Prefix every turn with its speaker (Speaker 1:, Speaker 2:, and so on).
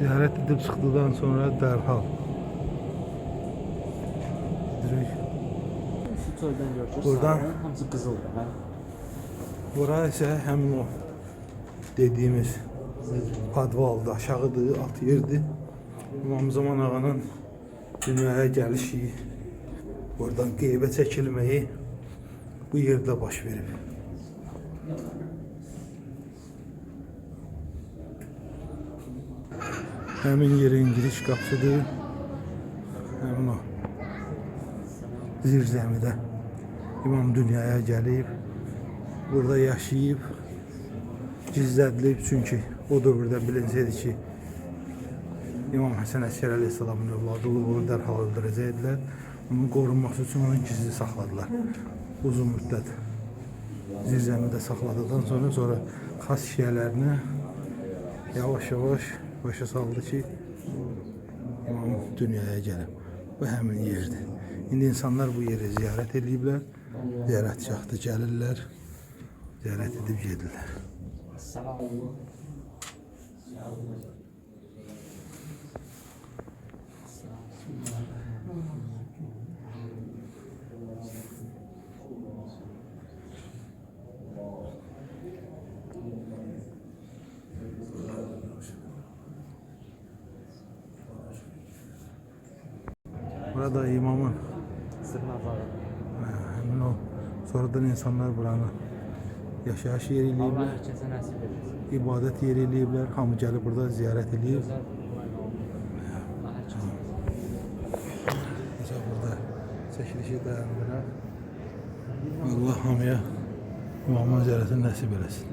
Speaker 1: Ziyaret edip çıktıktan sonra derhal direkt
Speaker 2: Şu çöldən görürsünüz.
Speaker 1: Buradan-
Speaker 2: Sağdan hamısı qızıldır, hə?
Speaker 1: bura ise hem o dediğimiz padvalda aşağıdır, alt yerdir. İmam Zaman Ağa'nın dünyaya gelişi, buradan qeybə çəkilməyi bu yerdə baş verib. Həmin yerin giriş qapısıdır. Həmin o zirzəmidə İmam dünyaya gəlib, burada yaşayıb, gizlədilib. Çünki o dövrdə bilinsəydi ki, İmam Həsən Əskər Əleyhisselamın övladı olub, onu dərhal öldürəcəkdilər. Onun qorunması üçün onu gizli saxladılar. Uzun müddət zirzəmidə saxladıktan sonra xas şiyələrini yavaş-yavaş başa saldı ki, İmam dünyaya gəlib. Bu həmin yerdir. İndi insanlar bu yeri ziyarət ediblər. Ziyarətgahda gəlirlər, ziyarət edib gedirlər.
Speaker 2: Salam.
Speaker 1: Burada imamın
Speaker 2: Sırnazağı.
Speaker 1: həmin o sonradan insanlar buranı yaşayış yeri
Speaker 2: Allah
Speaker 1: eləyiblər,
Speaker 2: hər kəsə nəsib etsin.
Speaker 1: ibadət yeri eləyiblər. Hamı gəlib burada ziyarət eləyib.
Speaker 2: Gözəl müayinə olun. Allah hər kəsə.
Speaker 1: Necə burada çəkilişi dayandıraq. Allah hamıya İmamın ziyarətini nəsib eləsin.